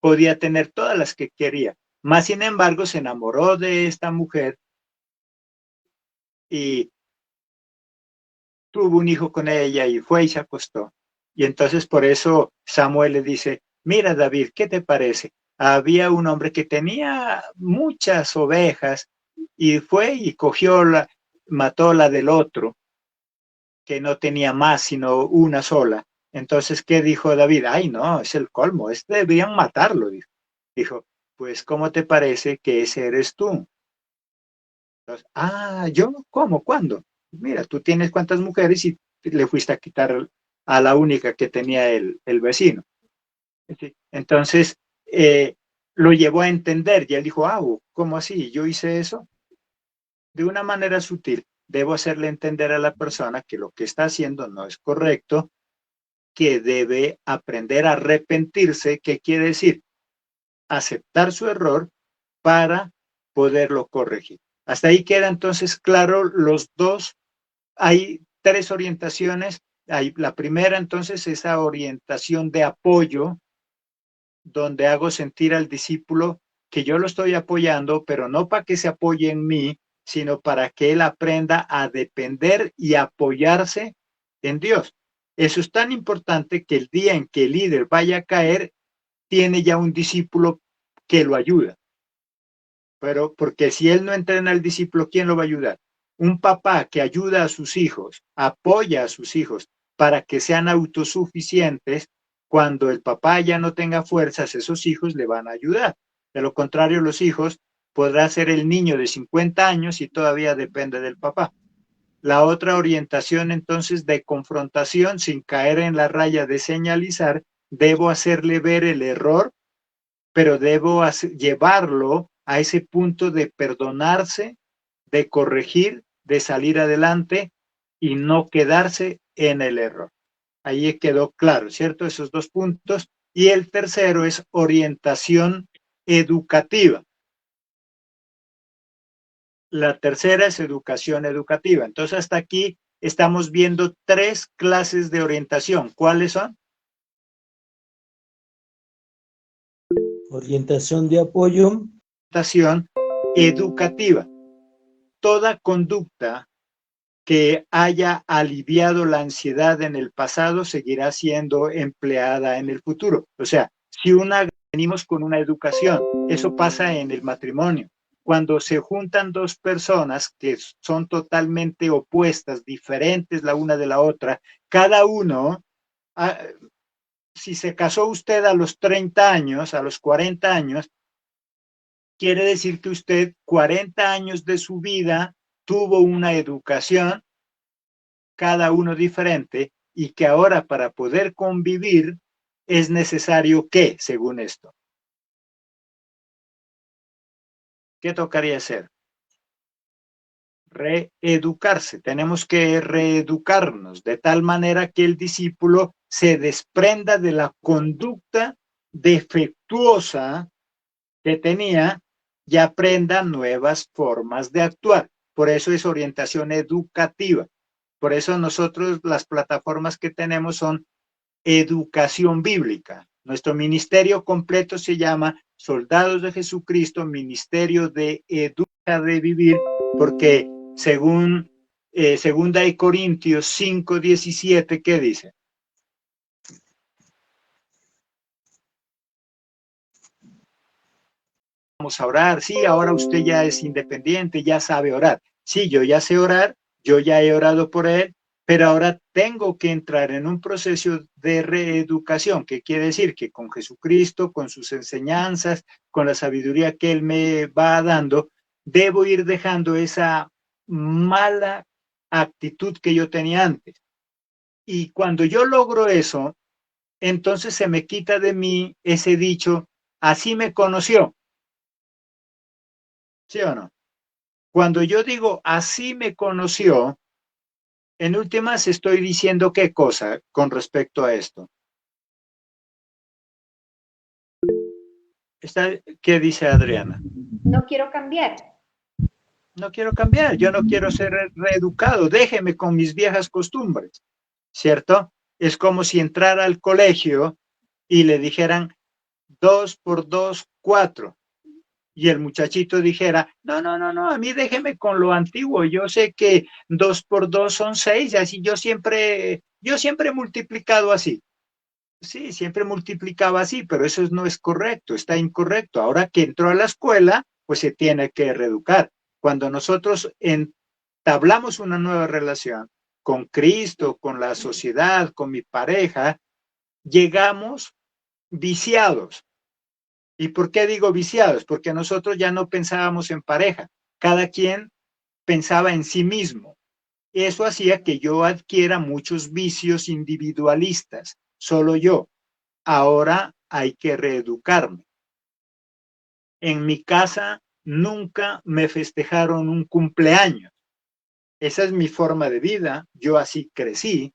S2: podía tener todas las que quería. Más sin embargo, se enamoró de esta mujer y tuvo un hijo con ella y fue y se acostó. Y entonces por eso Samuel le dice, mira David, ¿qué te parece? Había un hombre que tenía muchas ovejas y fue y mató la del otro, que no tenía más sino una sola. Entonces, ¿qué dijo David? Ay, no, es el colmo, debían matarlo. Dijo, pues, ¿cómo te parece que ese eres tú? Entonces, ¿yo? ¿Cómo? ¿Cuándo? Mira, tú tienes cuántas mujeres y le fuiste a quitar a la única que tenía el vecino. Entonces, lo llevó a entender y él dijo, ¿cómo así? ¿Yo hice eso? De una manera sutil, debo hacerle entender a la persona que lo que está haciendo no es correcto, que debe aprender a arrepentirse. ¿Qué quiere decir? Aceptar su error para poderlo corregir. Hasta ahí queda entonces claro los dos. Hay 3 orientaciones. La primera entonces, esa orientación de apoyo, donde hago sentir al discípulo que yo lo estoy apoyando, pero no para que se apoye en mí, sino para que él aprenda a depender y apoyarse en Dios. Eso es tan importante que el día en que el líder vaya a caer, tiene ya un discípulo que lo ayuda. Pero porque si él no entrena al discípulo, ¿quién lo va a ayudar? Un papá que ayuda a sus hijos, apoya a sus hijos para que sean autosuficientes, cuando el papá ya no tenga fuerzas, esos hijos le van a ayudar. De lo contrario, los hijos podrá ser el niño de 50 años y todavía depende del papá. La otra orientación entonces de confrontación, sin caer en la raya de señalizar, debo hacerle ver el error, pero debo llevarlo a ese punto de perdonarse, de corregir, de salir adelante y no quedarse en el error. Ahí quedó claro, ¿cierto? Esos 2 puntos. Y el tercero es orientación educativa. La tercera es educación educativa. Entonces, hasta aquí estamos viendo 3 clases de orientación. ¿Cuáles son?
S1: Orientación de apoyo.
S2: Orientación educativa. Toda conducta que haya aliviado la ansiedad en el pasado seguirá siendo empleada en el futuro. O sea, si venimos con una educación, eso pasa en el matrimonio. Cuando se juntan 2 personas que son totalmente opuestas, diferentes la una de la otra, cada uno, si se casó usted a los 30 años, a los 40 años, quiere decir que usted 40 años de su vida tuvo una educación, cada uno diferente, y que ahora para poder convivir es necesario que, según esto, ¿qué tocaría hacer? Reeducarse. Tenemos que reeducarnos de tal manera que el discípulo se desprenda de la conducta defectuosa que tenía y aprenda nuevas formas de actuar. Por eso es orientación educativa. Por eso nosotros las plataformas que tenemos son educación bíblica. Nuestro ministerio completo se llama Soldados de Jesucristo, Ministerio de Educa de Vivir, porque según 2 Corintios 5:17, ¿qué dice? Vamos a orar. Sí, ahora usted ya es independiente, ya sabe orar. Sí, yo ya sé orar, yo ya he orado por él, pero ahora tengo que entrar en un proceso de reeducación. ¿Qué quiere decir? Que con Jesucristo, con sus enseñanzas, con la sabiduría que él me va dando, debo ir dejando esa mala actitud que yo tenía antes. Y cuando yo logro eso, entonces se me quita de mí ese dicho, así me conoció. ¿Sí o no? Cuando yo digo así me conoció, en últimas estoy diciendo qué cosa con respecto a esto. ¿Qué dice Adriana?
S3: No quiero cambiar.
S2: No quiero cambiar, yo no quiero ser reeducado, déjeme con mis viejas costumbres, ¿cierto? Es como si entrara al colegio y le dijeran 2 por 2, 4. Y el muchachito dijera, no, no, no, no, a mí déjeme con lo antiguo, yo sé que 2 por 2 son 6, así yo siempre he multiplicado así. Sí, siempre multiplicaba así, pero eso no es correcto, está incorrecto. Ahora que entró a la escuela, pues se tiene que reeducar. Cuando nosotros entablamos una nueva relación con Cristo, con la sociedad, con mi pareja, llegamos viciados. ¿Y por qué digo viciados? Porque nosotros ya no pensábamos en pareja, cada quien pensaba en sí mismo. Eso hacía que yo adquiera muchos vicios individualistas, solo yo. Ahora hay que reeducarme. En mi casa nunca me festejaron un cumpleaños. Esa es mi forma de vida, yo así crecí,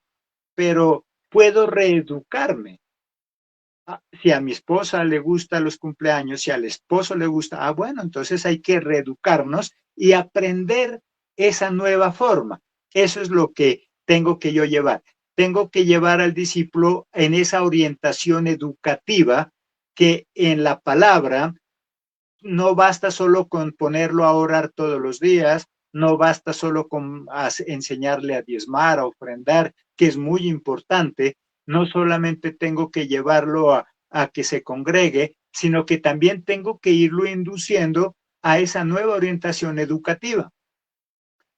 S2: pero puedo reeducarme. Si a mi esposa le gustan los cumpleaños, si al esposo le gusta, bueno, entonces hay que reeducarnos y aprender esa nueva forma. Eso es lo que tengo que yo llevar. Tengo que llevar al discípulo en esa orientación educativa que en la palabra no basta solo con ponerlo a orar todos los días, no basta solo con enseñarle a diezmar, a ofrendar, que es muy importante. No solamente tengo que llevarlo a que se congregue, sino que también tengo que irlo induciendo a esa nueva orientación educativa,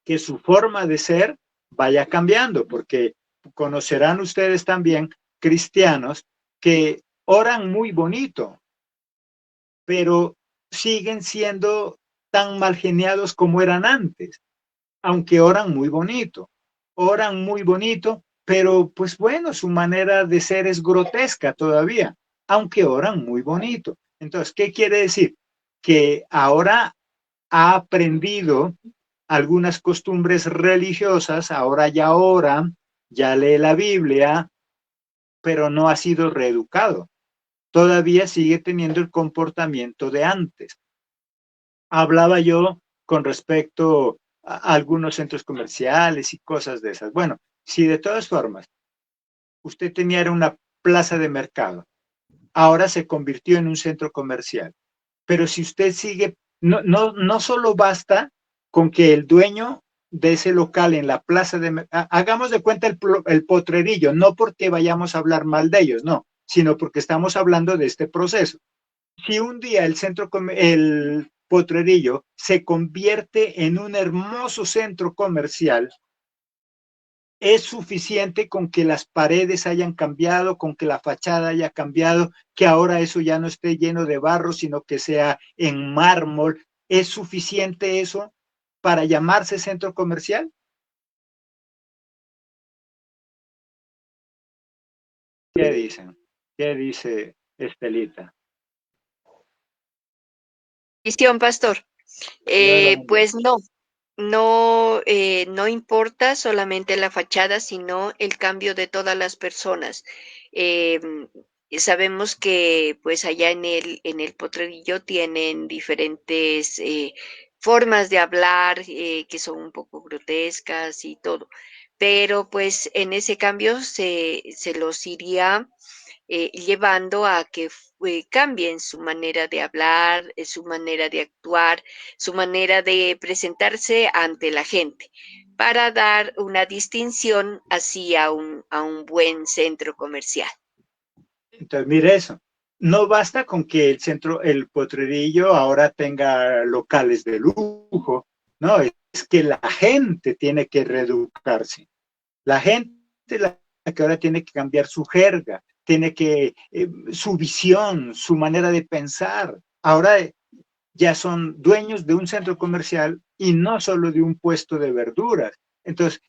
S2: que su forma de ser vaya cambiando, porque conocerán ustedes también cristianos que oran muy bonito, pero siguen siendo tan mal geniados como eran antes, aunque oran muy bonito, pero pues bueno, su manera de ser es grotesca todavía, aunque oran muy bonito. Entonces, ¿qué quiere decir? Que ahora ha aprendido algunas costumbres religiosas, ahora ya ora, ya lee la Biblia, pero no ha sido reeducado. Todavía sigue teniendo el comportamiento de antes. Hablaba yo con respecto a algunos centros comerciales y cosas de esas. Bueno, si de todas formas usted tenía una plaza de mercado, ahora se convirtió en un centro comercial, pero si usted sigue, no solo basta con que el dueño de ese local en la plaza de hagamos de cuenta el potrerillo, no porque vayamos a hablar mal de ellos, no, sino porque estamos hablando de este proceso. Si un día el potrerillo se convierte en un hermoso centro comercial, es suficiente con que las paredes hayan cambiado, con que la fachada haya cambiado, que ahora eso ya no esté lleno de barro, sino que sea en mármol. ¿Es suficiente eso para llamarse centro comercial? ¿Qué dicen? ¿Qué dice Estelita?
S7: Bendición, pastor. Pues no importa solamente la fachada, sino el cambio de todas las personas. Sabemos que pues allá en el Potrerillo tienen diferentes formas de hablar que son un poco grotescas y todo, pero pues en ese cambio se los iría llevando a que cambien su manera de hablar, su manera de actuar, su manera de presentarse ante la gente, para dar una distinción así a un buen centro comercial.
S2: Entonces, mire eso. No basta con que el potrerillo ahora tenga locales de lujo, no, es que la gente tiene que reeducarse. La gente la que ahora tiene que cambiar su jerga, tiene que, su visión, su manera de pensar. Ahora ya son dueños de un centro comercial y no solo de un puesto de verduras. Entonces,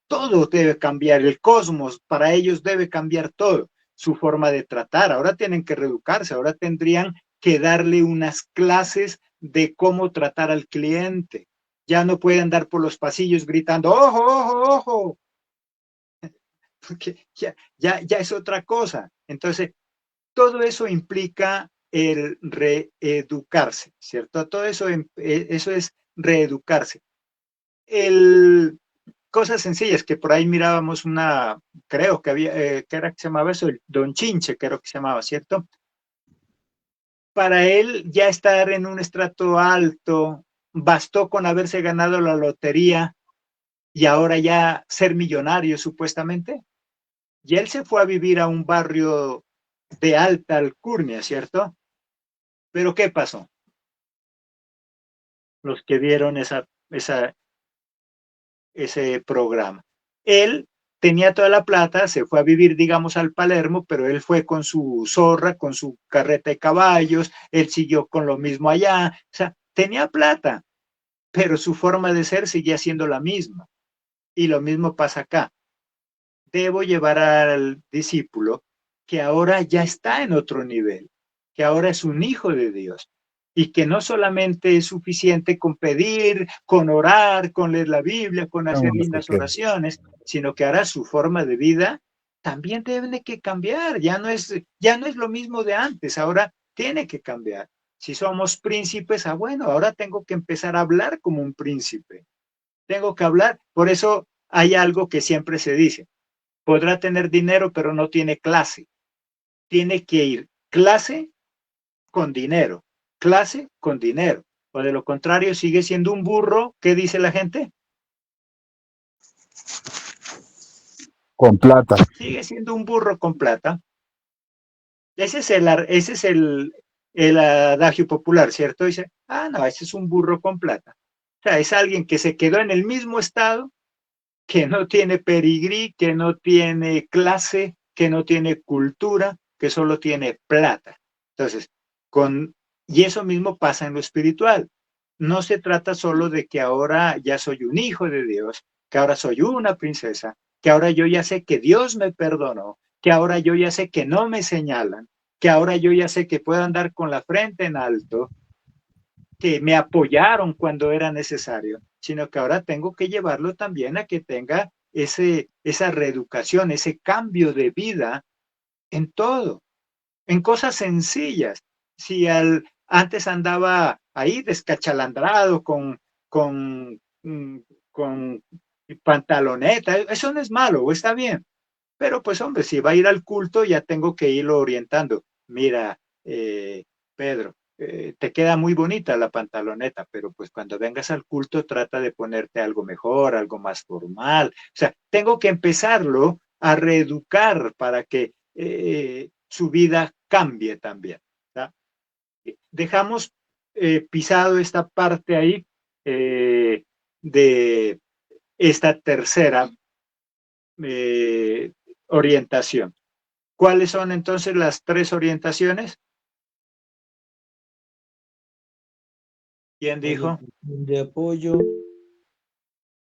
S2: todo debe cambiar, el cosmos para ellos debe cambiar todo. su forma de tratar, ahora tienen que reeducarse, ahora tendrían que darle unas clases de cómo tratar al cliente. Ya no pueden andar por los pasillos gritando, ojo, ojo, ojo, porque ya es otra cosa. Entonces, todo eso implica el reeducarse, ¿cierto? Todo eso, eso es reeducarse. Cosas sencillas, que por ahí mirábamos una, creo que había, que era que se llamaba eso, el Don Chinche, creo que se llamaba, ¿cierto? Para él ya estar en un estrato alto, bastó con haberse ganado la lotería y ahora ya ser millonario supuestamente. Y él se fue a vivir a un barrio de alta alcurnia, ¿cierto? Pero ¿qué pasó? Los que vieron ese programa. Él tenía toda la plata, se fue a vivir, digamos, al Palermo, pero él fue con su zorra, con su carreta de caballos, él siguió con lo mismo allá, o sea, tenía plata, pero su forma de ser seguía siendo la misma. Y lo mismo pasa acá. Debo llevar al discípulo que ahora ya está en otro nivel, que ahora es un hijo de Dios y que no solamente es suficiente con pedir, con orar, con leer la Biblia, con hacer lindas oraciones, sino que ahora su forma de vida también tiene que cambiar. Ya no es lo mismo de antes, ahora tiene que cambiar. Si somos príncipes, bueno, ahora tengo que empezar a hablar como un príncipe. Tengo que hablar, por eso hay algo que siempre se dice, podrá tener dinero, pero no tiene clase. Tiene que ir clase con dinero, clase con dinero. O de lo contrario, sigue siendo un burro. ¿Qué dice la gente?
S6: Con plata.
S2: Sigue siendo un burro con plata. Ese es el adagio popular, ¿cierto? Dice, no, ese es un burro con plata. O sea, es alguien que se quedó en el mismo estado, que no tiene pedigrí, que no tiene clase, que no tiene cultura, que solo tiene plata. Entonces, y eso mismo pasa en lo espiritual. No se trata solo de que ahora ya soy un hijo de Dios, que ahora soy una princesa, que ahora yo ya sé que Dios me perdonó, que ahora yo ya sé que no me señalan, que ahora yo ya sé que puedo andar con la frente en alto, que me apoyaron cuando era necesario, sino que ahora tengo que llevarlo también a que tenga esa reeducación, ese cambio de vida en todo, en cosas sencillas. Si antes andaba ahí descachalandrado con pantaloneta, eso no es malo, está bien. Pero pues hombre, si va a ir al culto, ya tengo que irlo orientando. Mira, Pedro, te queda muy bonita la pantaloneta, pero pues cuando vengas al culto trata de ponerte algo mejor, algo más formal. O sea, tengo que empezarlo a reeducar para que su vida cambie también. ¿Tá? Dejamos pisado esta parte ahí de esta tercera orientación. ¿Cuáles son entonces las tres orientaciones? ¿Quién dijo?
S1: Orientación de apoyo,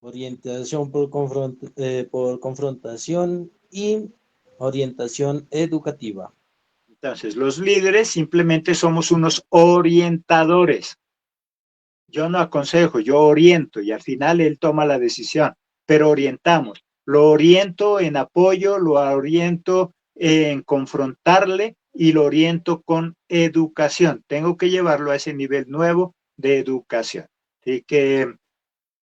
S1: orientación por confrontación y orientación educativa.
S2: Entonces, los líderes simplemente somos unos orientadores. Yo no aconsejo, yo oriento y al final él toma la decisión, pero orientamos. Lo oriento en apoyo, lo oriento en confrontarle y lo oriento con educación. Tengo que llevarlo a ese nivel nuevo de educación. Así que,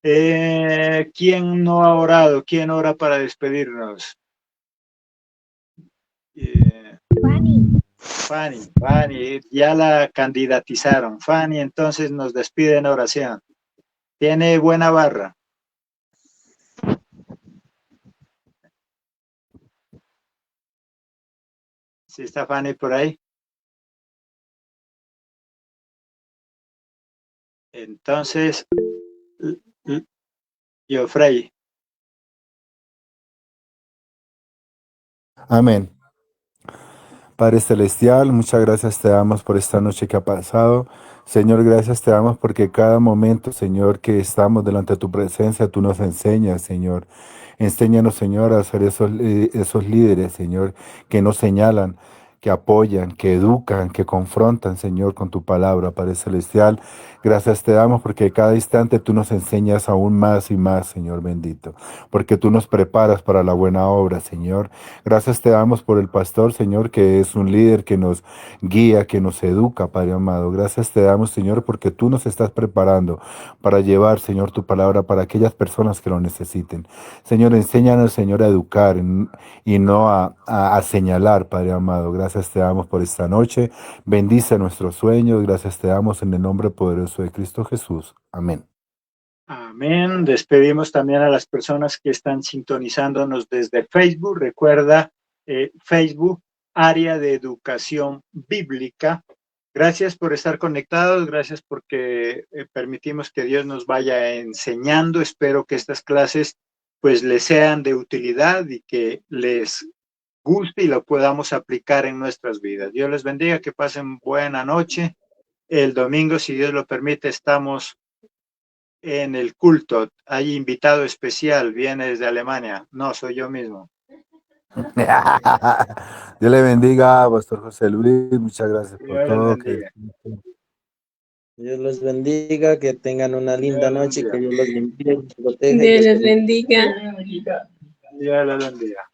S2: ¿quién no ha orado? ¿Quién ora para despedirnos? Fanny, ya la candidatizaron. Fanny, entonces nos despide en oración. Tiene buena barra. ¿Sí está Fanny por ahí? Entonces, Geoffrey.
S6: Amén. Padre Celestial, muchas gracias te damos por esta noche que ha pasado. Señor, gracias te damos porque cada momento, Señor, que estamos delante de tu presencia, tú nos enseñas, Señor. Enséñanos, Señor, a ser esos líderes, Señor, que nos señalan, que apoyan, que educan, que confrontan, Señor, con tu palabra, Padre Celestial. Gracias te damos porque cada instante tú nos enseñas aún más y más, Señor bendito, porque tú nos preparas para la buena obra, Señor. Gracias te damos por el pastor, Señor, que es un líder que nos guía, que nos educa, Padre amado. Gracias te damos, Señor, porque tú nos estás preparando para llevar, Señor, tu palabra para aquellas personas que lo necesiten. Señor, enséñanos, Señor, a educar y no a señalar, Padre amado. Gracias te damos por esta noche. Bendice nuestros sueños. Gracias te damos en el nombre poderoso de Cristo Jesús. Amén.
S2: Amén. Despedimos también a las personas que están sintonizándonos desde Facebook. Recuerda, Facebook, área de educación bíblica. Gracias por estar conectados, gracias porque permitimos que Dios nos vaya enseñando. Espero que estas clases pues les sean de utilidad y que les guste y lo podamos aplicar en nuestras vidas. Dios les bendiga, que pasen buena noche. El domingo, si Dios lo permite, estamos en el culto. Hay invitado especial, viene desde Alemania. No, soy yo mismo.
S6: Dios le bendiga, Pastor José Luis. Muchas gracias por
S2: Dios les
S6: todo.
S2: bendiga.
S1: Dios los bendiga, que tengan una linda
S2: Dios les
S1: noche,
S2: bendiga.
S1: que Dios los bendiga, los proteja y
S5: Dios
S1: los
S5: les bendiga.
S2: Dios les bendiga.